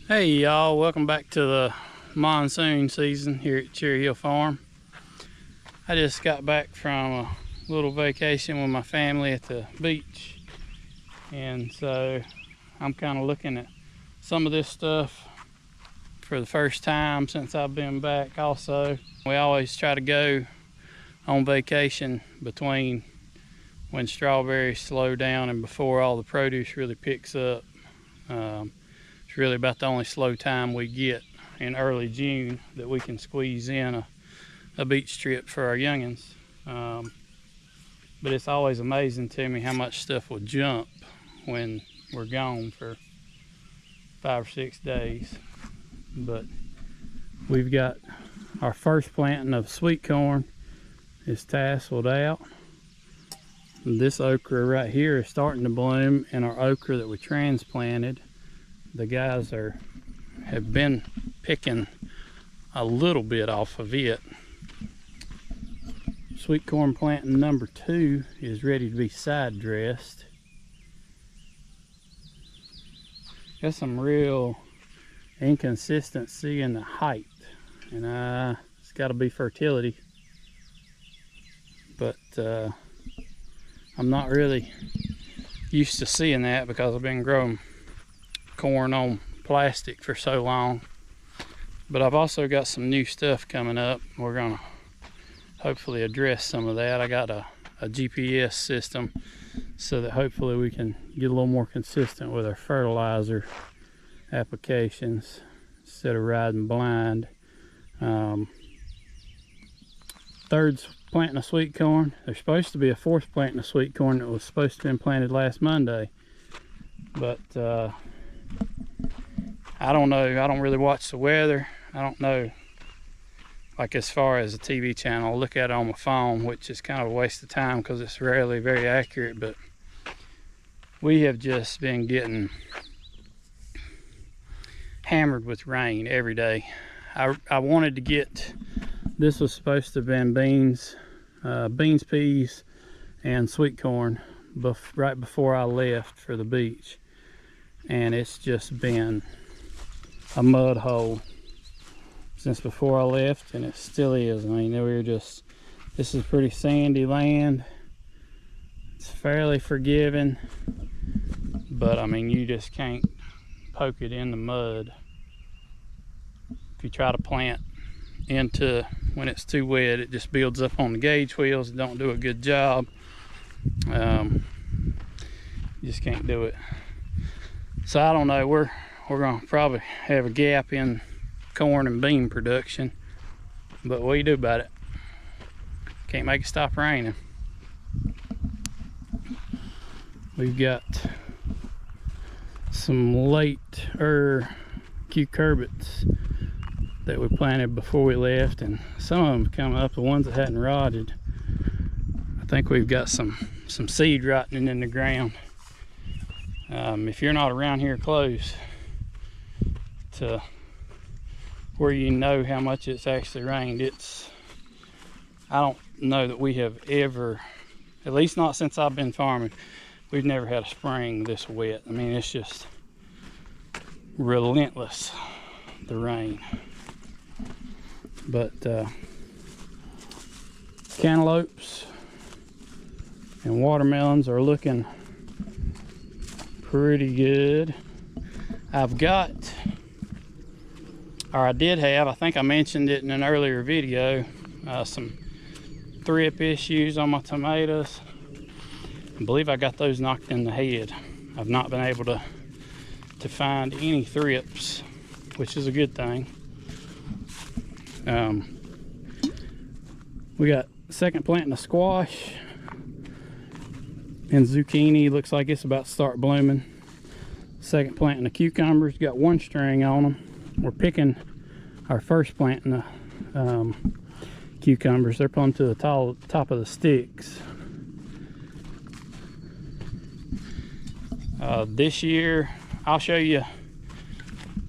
Hey y'all, welcome back to the monsoon season here at Cherry Hill Farm. I just got back from a little vacation with my family at the beach, and so I'm kind of looking at some of this stuff for the first time since I've been back. Also, we always try to go on vacation between when strawberries slow down and before all the produce really picks up. It's really about the only slow time we get in early June that we can squeeze in a beach trip for our youngins. But it's always amazing to me how much stuff will jump when we're gone for 5 or 6 days. But we've got our first planting of sweet corn is tasseled out. This okra right here is starting to bloom, and our okra that we transplanted, the guys have been picking a little bit off of it. Sweet corn planting number 2 is ready to be side dressed. Got some real inconsistency in the height, and it's got to be fertility, but I'm not really used to seeing that because I've been growing corn on plastic for so long. But I've also got some new stuff coming up. We're gonna hopefully address some of that. I got a GPS system so that hopefully we can get a little more consistent with our fertilizer applications instead of riding blind. Third's planting a sweet corn. There's supposed to be a fourth planting of sweet corn that was supposed to have been planted last Monday, but I don't know. I don't really watch the weather. I don't know, like as far as a TV channel, I look at it on my phone, which is kind of a waste of time because it's rarely very accurate. But we have just been getting hammered with rain every day. I wanted to get, this was supposed to have been beans, peas, and sweet corn right before I left for the beach, and it's just been a mud hole since before I left, and it still is. I mean, this is pretty sandy land. It's fairly forgiving, but I mean, you just can't poke it in the mud. If you try to plant into when it's too wet, it just builds up on the gauge wheels. It don't do a good job. You just can't do it. So I don't know, we're gonna probably have a gap in corn and bean production, but what do you do about it? Can't make it stop raining. We've got some late cucurbits that we planted before we left, and some of them come up, the ones that hadn't rotted. I think we've got some seed rotting in the ground. If you're not around here close to where you know how much it's actually rained, I don't know that we have ever, at least not since I've been farming, we've never had a spring this wet. I mean, it's just relentless, the rain. But cantaloupes and watermelons are looking pretty good. I've got, or I did have, I think I mentioned it in an earlier video, some thrip issues on my tomatoes. I believe I got those knocked in the head. I've not been able to find any thrips, which is a good thing. We got second planting of squash, and zucchini looks like it's about to start blooming. Second planting of cucumbers, got 1 string on them. We're picking our first planting of cucumbers. They're plumb to the top of the sticks. This year, I'll show you,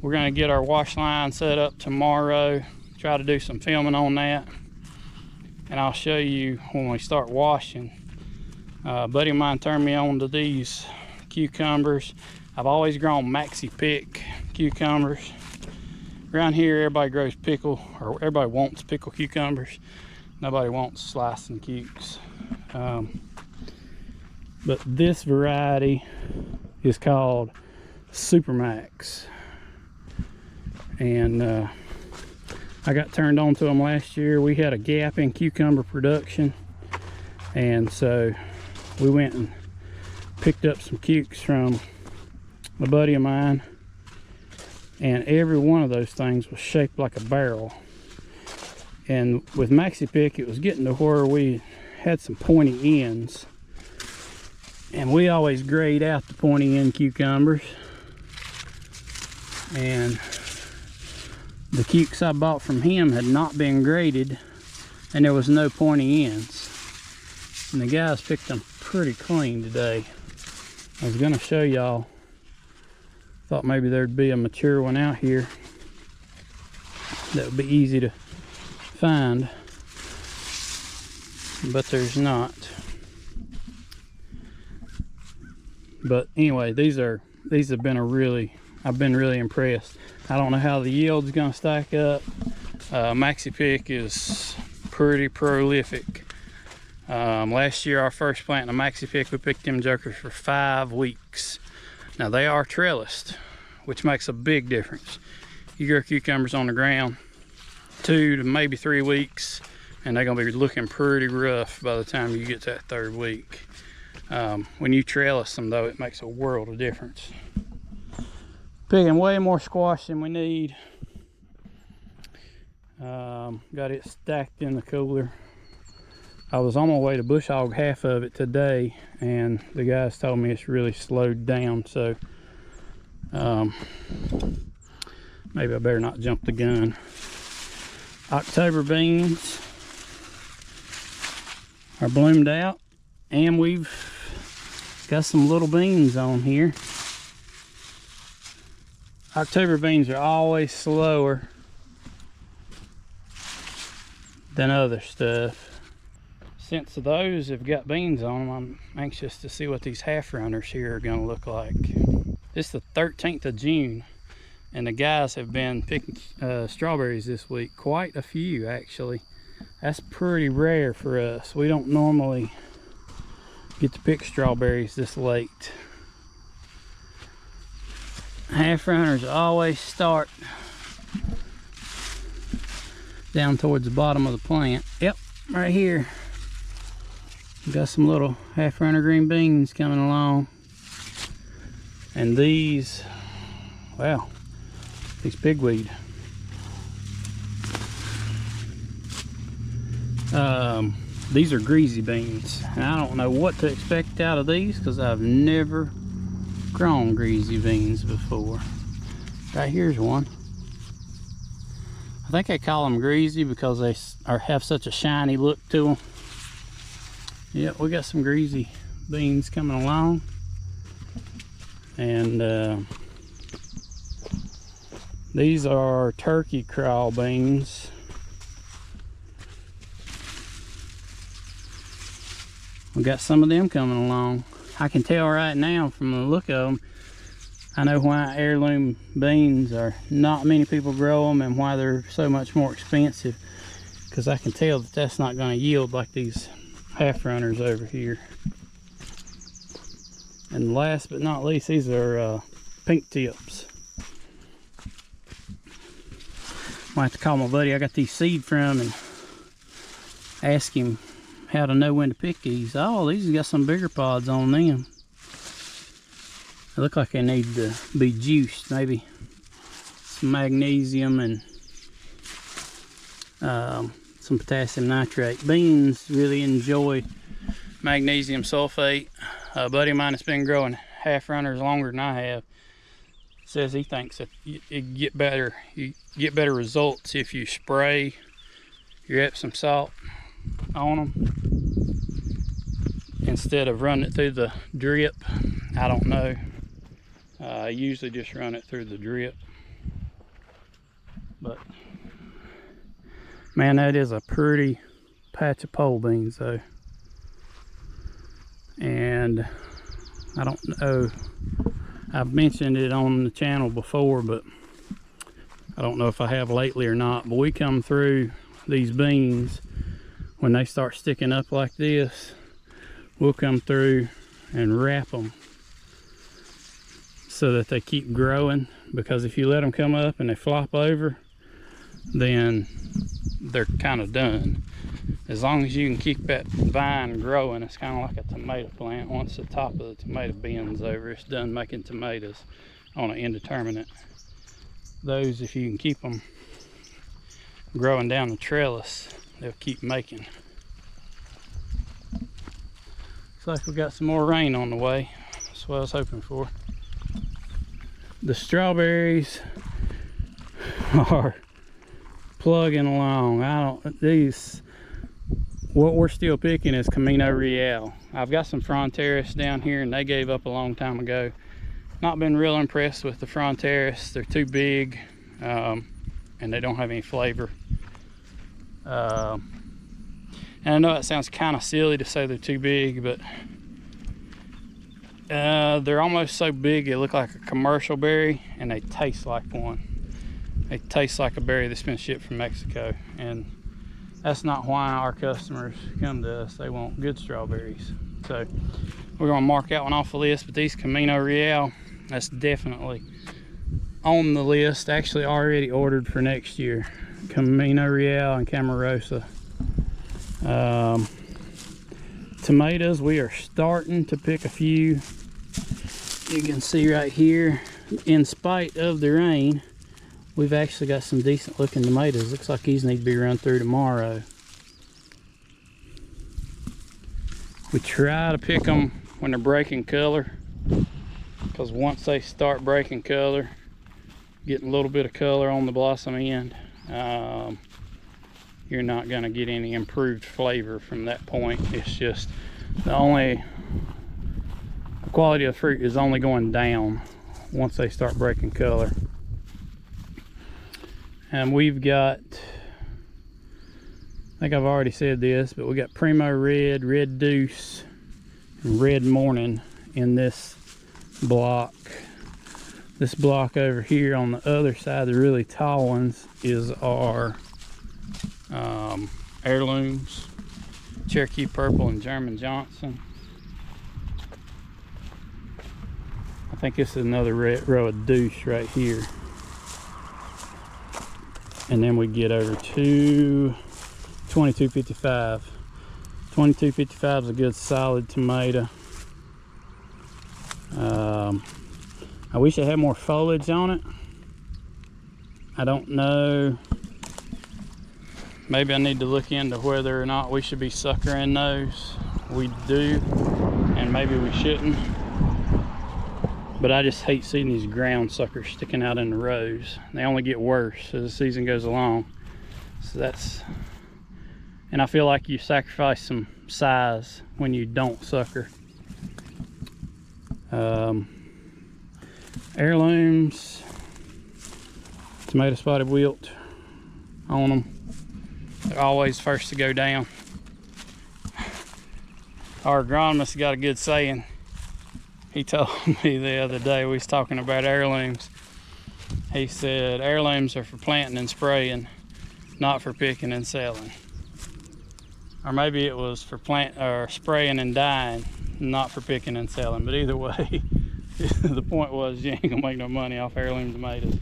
we're going to get our wash line set up tomorrow, try to do some filming on that, and I'll show you when we start washing. A buddy of mine turned me on to these cucumbers. I've always grown maxi pick cucumbers. Around here, everybody grows pickle, or everybody wants pickle cucumbers. Nobody wants slicing cukes. But this variety is called Supermax. And I got turned on to them last year. We had a gap in cucumber production. And so we went and picked up some cukes from a buddy of mine. And every one of those things was shaped like a barrel. And with Maxi Pick, it was getting to where we had some pointy ends. And we always grade out the pointy end cucumbers. And the cukes I bought from him had not been graded, and there was no pointy ends. And the guys picked them pretty clean today. I was gonna show y'all. Thought maybe there'd be a mature one out here that would be easy to find, but there's not. But anyway, these have been I've been really impressed. I don't know how the yield's gonna stack up. Maxi Pick is pretty prolific. Last year, our first plant in a Maxi Pick, we picked them jokers for 5 weeks. Now they are trellised, which makes a big difference. You grow cucumbers on the ground 2 to maybe 3 weeks, and they're gonna be looking pretty rough by the time you get to that 3rd week. When you trellis them though, it makes a world of difference. Picking way more squash than we need. Got it stacked in the cooler. I was on my way to bush hog half of it today, and the guys told me it's really slowed down, so maybe I better not jump the gun. October beans are bloomed out, and we've got some little beans on here. October beans are always slower than other stuff. Since those have got beans on them, I'm anxious to see what these half runners here are gonna look like. It's the 13th of June, and the guys have been picking strawberries this week. Quite a few, actually. That's pretty rare for us. We don't normally get to pick strawberries this late. Half runners always start down towards the bottom of the plant. Yep, right here. We've got some little half runner green beans coming along. And these, wow, these pigweed. These are greasy beans. And I don't know what to expect out of these because I've never grown greasy beans before. Right here's one. I think they call them greasy because they have such a shiny look to them. Yep, we got some greasy beans coming along. And these are turkey crawl beans. We got some of them coming along. I can tell right now from the look of them, I know why heirloom beans are not many people grow them and why they're so much more expensive, because I can tell that that's not going to yield like these half runners over here. And last but not least, these are pink tips. Might have to call my buddy I got these seed from and ask him how to know when to pick these. Oh, these have got some bigger pods on them. They look like they need to be juiced. Maybe some magnesium and some potassium nitrate. Beans really enjoy magnesium sulfate. A buddy of mine that's been growing half runners longer than I have says he thinks that you get better results if you spray your Epsom salt on them instead of running it through the drip. I don't know. I usually just run it through the drip. But man, that is a pretty patch of pole beans though. And I don't know, I've mentioned it on the channel before, but I don't know if I have lately or not, but we come through these beans when they start sticking up like this. We'll come through and wrap them so that they keep growing, because if you let them come up and they flop over, then they're kind of done. As long as you can keep that vine growing, it's kind of like a tomato plant. Once the top of the tomato bends over, it's done making tomatoes on an indeterminate. Those, if you can keep them growing down the trellis, they'll keep making. Looks like we got some more rain on the way. That's what I was hoping for. The strawberries are plugging along. What we're still picking is Camino Real. I've got some Fronteras down here and they gave up a long time ago. Not been real impressed with the Fronteras. They're too big and they don't have any flavor. And I know it sounds kind of silly to say they're too big, but they're almost so big they look like a commercial berry, and they taste like one. They taste like a berry that's been shipped from Mexico, and that's not why our customers come to us. They want good strawberries. So we're gonna mark that one off the list, but these Camino Real, that's definitely on the list. Actually already ordered for next year. Camino Real and Camarosa. Tomatoes, we are starting to pick a few. You can see right here, in spite of the rain, we've actually got some decent looking tomatoes. Looks like these need to be run through tomorrow. We try to pick them when they're breaking color, because once they start breaking color, getting a little bit of color on the blossom end, you're not going to get any improved flavor from that point. It's just the quality of the fruit is only going down once they start breaking color. And we've got, I think I've already said this, but we got Primo Red, Red Deuce, and Red Morning in this block. This block over here on the other side, the really tall ones, is our heirlooms, Cherokee Purple and German Johnson. I think this is another row of Deuce right here. And then we get over to 2255. 2255 is a good solid tomato. I wish it had more foliage on it. I don't know. Maybe I need to look into whether or not we should be suckering those. We do, and maybe we shouldn't. But I just hate seeing these ground suckers sticking out in the rows. They only get worse as the season goes along. So that's, and I feel like you sacrifice some size when you don't sucker. Heirlooms, tomato spotted wilt on them. They're always first to go down. Our agronomist got a good saying. He told me the other day, we was talking about heirlooms. He said, heirlooms are for planting and spraying, not for picking and selling. Or maybe it was for spraying and dyeing, not for picking and selling. But either way, the point was you ain't gonna make no money off heirloom tomatoes.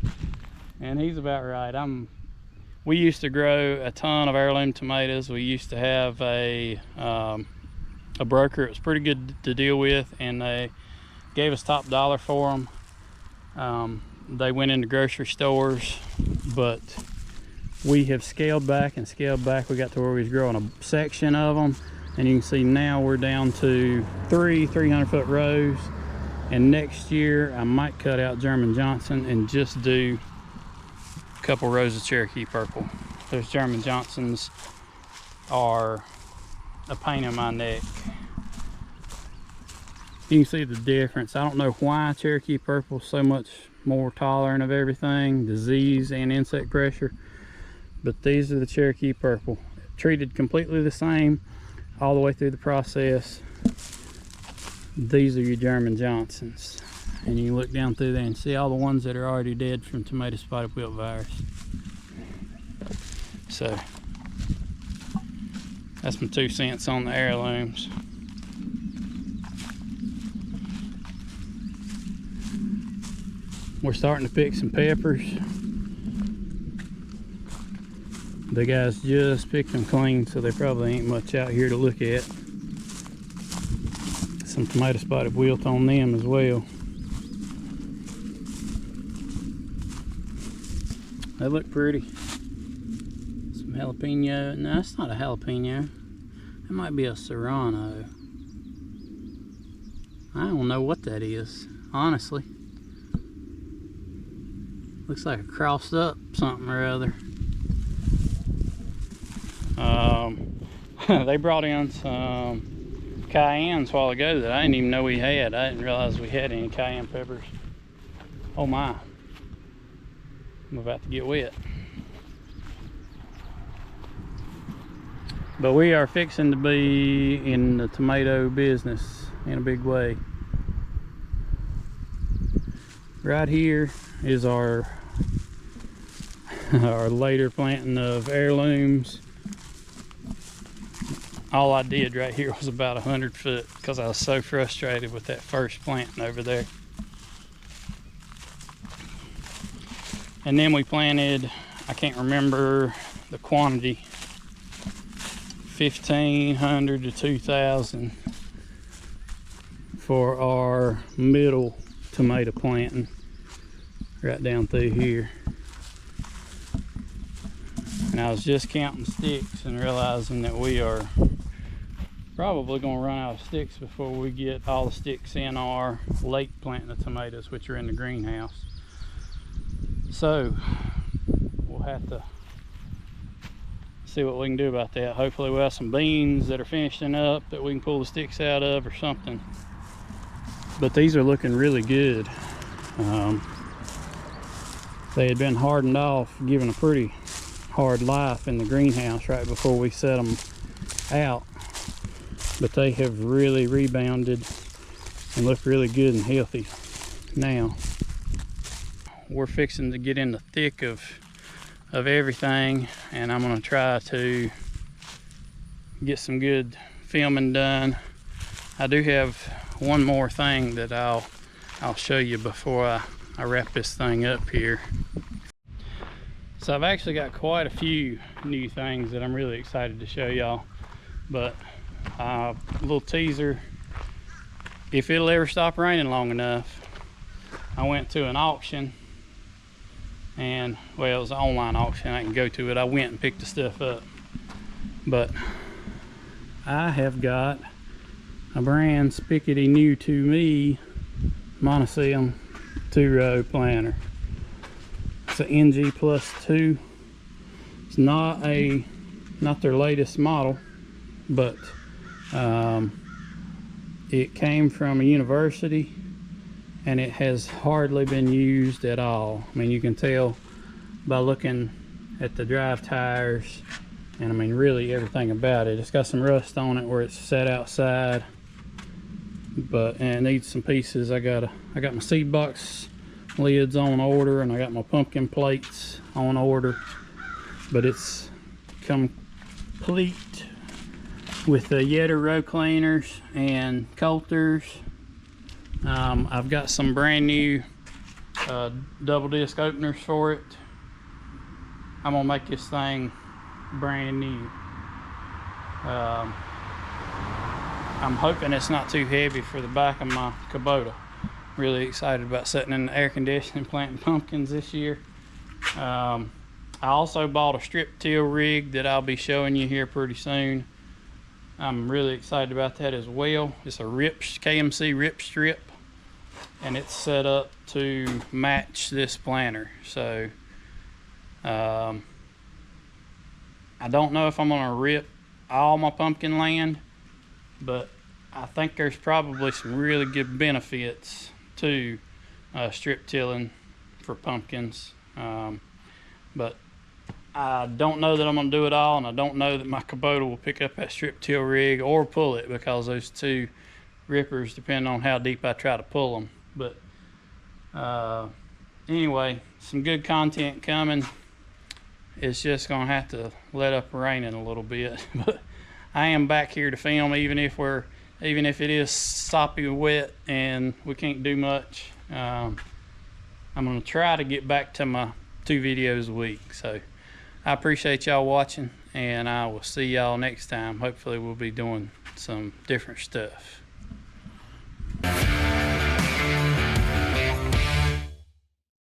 And he's about right. We used to grow a ton of heirloom tomatoes. We used to have a broker. It was pretty good to deal with, and they gave us top dollar for them. They went into grocery stores, but we have scaled back and scaled back. We got to where we was growing a section of them, and you can see now we're down to 300-foot rows. And next year I might cut out German Johnson and just do a couple rows of Cherokee Purple. Those German Johnsons are a pain in my neck. You can see the difference. I don't know why Cherokee Purple is so much more tolerant of everything, disease and insect pressure, but these are the Cherokee Purple. Treated completely the same all the way through the process. These are your German Johnsons. And you can look down through there and see all the ones that are already dead from tomato spotted wilt virus. So that's my 2 cents on the heirlooms. We're starting to pick some peppers. The guys just picked them clean, so there probably ain't much out here to look at. Some tomato spotted wilt on them as well. They look pretty. Some jalapeno. No, that's not a jalapeno. That might be a serrano. I don't know what that is, honestly. Looks like a crossed up something or other. They brought in some cayennes a while ago that I didn't even know we had. I didn't realize we had any cayenne peppers. Oh my. I'm about to get wet. But we are fixing to be in the tomato business in a big way. Right here is our later planting of heirlooms. All I did right here was about 100 foot because I was so frustrated with that first planting over there. And then we planted, I can't remember the quantity, 1,500 to 2,000 for our middle tomato planting right down through here. And I was just counting sticks and realizing that we are probably going to run out of sticks before we get all the sticks in our late planting of tomatoes, which are in the greenhouse. So we'll have to see what we can do about that. Hopefully we'll have some beans that are finishing up that we can pull the sticks out of or something. But these are looking really good. They had been hardened off, given a pretty hard life in the greenhouse right before we set them out. But they have really rebounded and look really good and healthy now. We're fixing to get in the thick of everything, and I'm gonna try to get some good filming done. I do have one more thing that I'll show you before I wrap this thing up here. So I've actually got quite a few new things that I'm really excited to show y'all, but a little teaser. If it'll ever stop raining long enough, I went to an auction, and well, it was an online auction. I can go to it. I went and picked the stuff up, but I have got a brand spickety new to me monocellular 2-row planter. It's an NG Plus 2. It's not their latest model, but it came from a university and it has hardly been used at all. I mean, you can tell by looking at the drive tires, and I mean really everything about it. It's got some rust on it where it's set outside, and it needs some pieces. I got my seed box lids on order, and I got my pumpkin plates on order, but it's complete with the Yetter row cleaners and coulters. I've got some brand new double disc openers for it. I'm gonna make this thing brand new. I'm hoping it's not too heavy for the back of my Kubota. Really excited about sitting in the air conditioning planting pumpkins this year. I also bought a strip till rig that I'll be showing you here pretty soon. I'm really excited about that as well. It's a KMC rip strip, and it's set up to match this planter. So I don't know if I'm gonna rip all my pumpkin land, but I think there's probably some really good benefits to strip tilling for pumpkins. But I don't know that I'm gonna do it all, and I don't know that my Kubota will pick up that strip till rig or pull it, because those two rippers depending on how deep I try to pull them. But anyway, some good content coming. It's just gonna have to let up raining a little bit. But I am back here to film, even if it is soppy wet and we can't do much. I'm gonna try to get back to my 2 videos a week. So I appreciate y'all watching, and I will see y'all next time. Hopefully we'll be doing some different stuff.